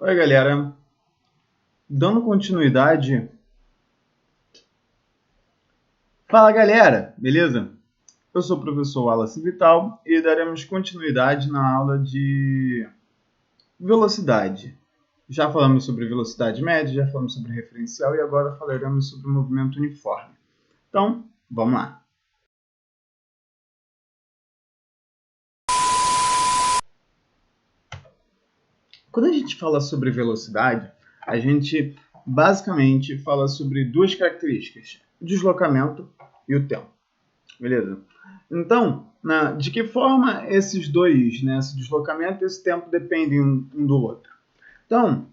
Oi, galera. Dando continuidade. Fala, galera. Beleza? Eu sou o professor Wallace Vital e daremos continuidade na aula de velocidade. Já falamos sobre velocidade média, já falamos sobre referencial e agora falaremos sobre movimento uniforme. Então, vamos lá. Quando a gente fala sobre velocidade, a gente basicamente fala sobre duas características: o deslocamento e o tempo. Beleza? Então, de que forma esses dois, esse deslocamento e esse tempo dependem um do outro? Então,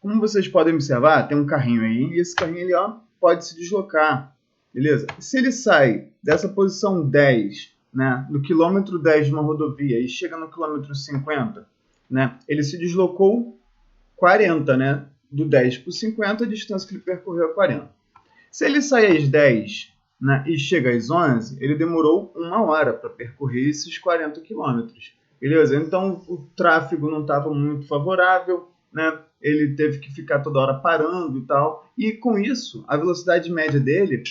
como vocês podem observar, tem um carrinho aí e esse carrinho ali, pode se deslocar. Beleza? Se ele sai dessa posição 10, do quilômetro 10 de uma rodovia e chega no quilômetro 50, ele se deslocou 40, do 10 para o 50, a distância que ele percorreu é 40. Se ele sai às 10, e chega às 11, ele demorou 1 hora para percorrer esses 40 quilômetros. Beleza? Então, o tráfego não estava muito favorável, ele teve que ficar toda hora parando e tal. E com isso, a velocidade média dele,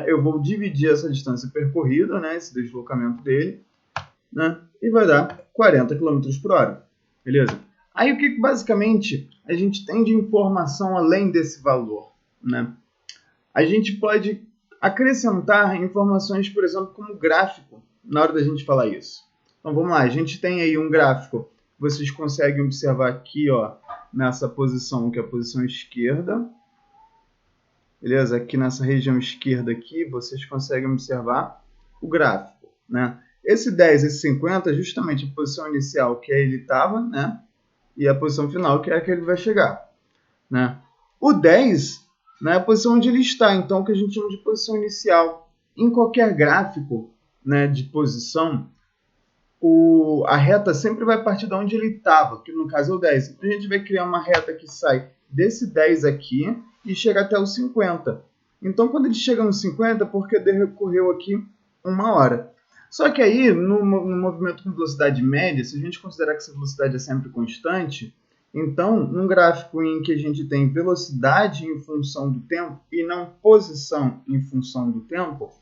eu vou dividir essa distância percorrida, esse deslocamento dele, e vai dar 40 km por hora. Beleza? Aí o que basicamente a gente tem de informação além desse valor? A gente pode acrescentar informações, por exemplo, como gráfico, na hora da gente falar isso. Então vamos lá, a gente tem aí um gráfico, vocês conseguem observar aqui, nessa posição, que é a posição esquerda. Beleza? Aqui nessa região esquerda aqui, vocês conseguem observar o gráfico, Esse 10, esse 50 é justamente a posição inicial que ele estava, e a posição final que é a que ele vai chegar, O 10, é a posição onde ele está, então, que a gente chama de posição inicial. Em qualquer gráfico, de posição, a reta sempre vai partir de onde ele estava, que no caso é o 10. Então, a gente vai criar uma reta que sai desse 10 aqui e chega até o 50. Então, quando ele chega no 50, porque decorreu aqui 1 hora. Só que aí, no movimento com velocidade média, se a gente considerar que essa velocidade é sempre constante, então, num gráfico em que a gente tem velocidade em função do tempo e não posição em função do tempo,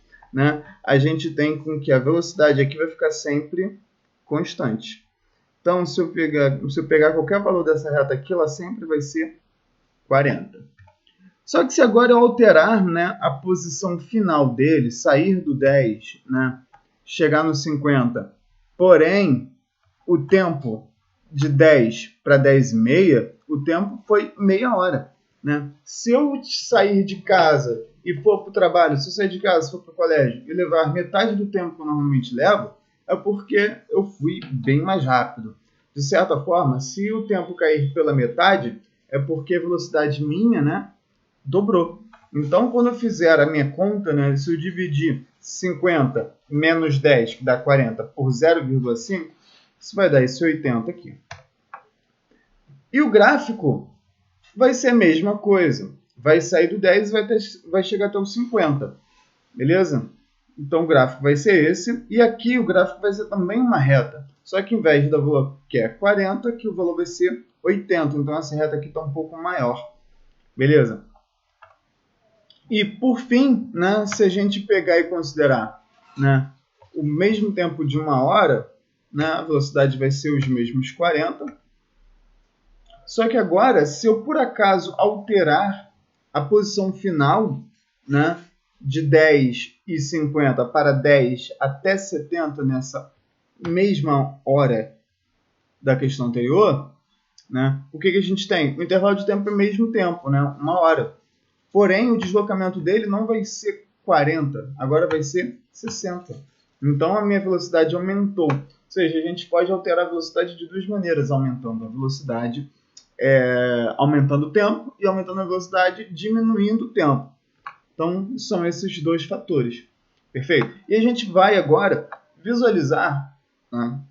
a gente tem com que a velocidade aqui vai ficar sempre constante. Então, se eu pegar qualquer valor dessa reta aqui, ela sempre vai ser 40. Só que se agora eu alterar a posição final dele, sair do 10, chegar no 50, porém, o tempo de 10 para 10 e meia, o tempo foi meia hora. Se eu sair de casa e for para o trabalho, se eu sair de casa e for para o colégio e levar metade do tempo que eu normalmente levo, é porque eu fui bem mais rápido. De certa forma, se o tempo cair pela metade, é porque a velocidade minha, dobrou. Então, quando eu fizer a minha conta, se eu dividir 50 menos 10, que dá 40, por 0,5, isso vai dar esse 80 aqui. E o gráfico vai ser a mesma coisa. Vai sair do 10 e vai chegar até o 50. Beleza? Então, o gráfico vai ser esse. E aqui o gráfico vai ser também uma reta. Só que, em vez do valor que é 40, aqui o valor vai ser 80. Então, essa reta aqui está um pouco maior. Beleza? E, por fim, se a gente pegar e considerar o mesmo tempo de 1 hora, a velocidade vai ser os mesmos 40. Só que agora, se eu por acaso alterar a posição final, de 10 e 50 para 10 até 70 nessa mesma hora da questão anterior, o que a gente tem? O intervalo de tempo é o mesmo tempo, 1 hora. Porém, o deslocamento dele não vai ser 40, agora vai ser 60. Então, a minha velocidade aumentou. Ou seja, a gente pode alterar a velocidade de duas maneiras, aumentando a velocidade, aumentando o tempo, e aumentando a velocidade, diminuindo o tempo. Então, são esses dois fatores. Perfeito? E a gente vai agora visualizar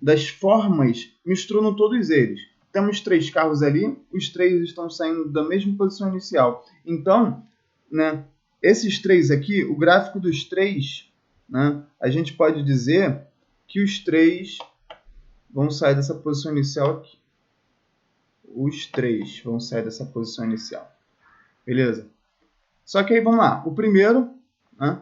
das formas, misturando todos eles. Temos 3 carros ali, os 3 estão saindo da mesma posição inicial. Então, esses 3 aqui, o gráfico dos 3, a gente pode dizer que os 3 vão sair dessa posição inicial aqui. os 3 vão sair dessa posição inicial. Beleza? Só que aí, vamos lá. O primeiro, né,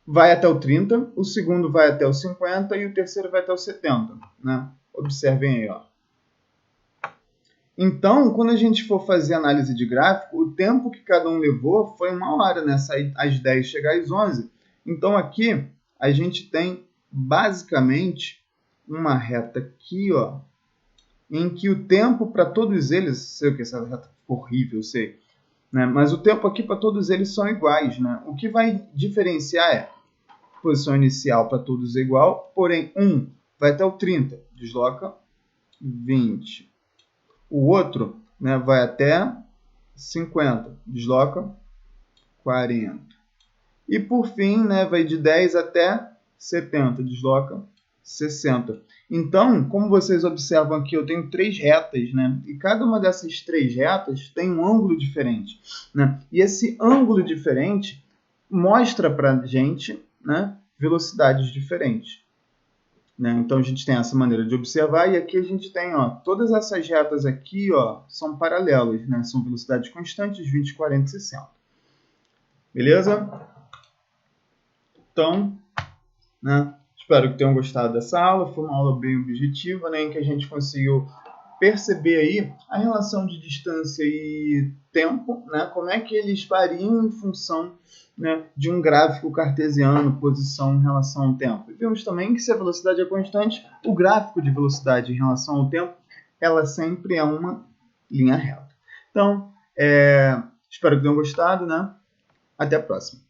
vai até o 30, o segundo vai até o 50 e o terceiro vai até o 70. Né? Observem aí, ó. Então, quando a gente for fazer análise de gráfico, o tempo que cada um levou foi 1 hora, né? Sair às 10, chegar às 11. Então, aqui, a gente tem, basicamente, uma reta aqui, ó, em que o tempo para todos eles, sei o que essa reta ficou horrível, sei, né? Mas o tempo aqui para todos eles são iguais, né? O que vai diferenciar é posição inicial para todos é igual, porém, um vai até o 30, desloca 20. O outro, né, vai até 50, desloca 40. E por fim, né, vai de 10 até 70, desloca 60. Então, como vocês observam aqui, eu tenho 3 retas, né? E cada uma dessas 3 retas tem um ângulo diferente, né? E esse ângulo diferente mostra para a gente, né, velocidades diferentes. Né? Então, a gente tem essa maneira de observar. E aqui a gente tem, ó, todas essas retas aqui, ó, são paralelas, né? São velocidades constantes, 20, 40 e 60. Beleza? Então, né, espero que tenham gostado dessa aula. Foi uma aula bem objetiva, né, em que a gente conseguiu perceber aí a relação de distância e tempo, né, como é que eles variam em função, né, de um gráfico cartesiano, posição em relação ao tempo. E vimos também que se a velocidade é constante, o gráfico de velocidade em relação ao tempo, ela sempre é uma linha reta. Então, espero que tenham gostado, né? Até a próxima.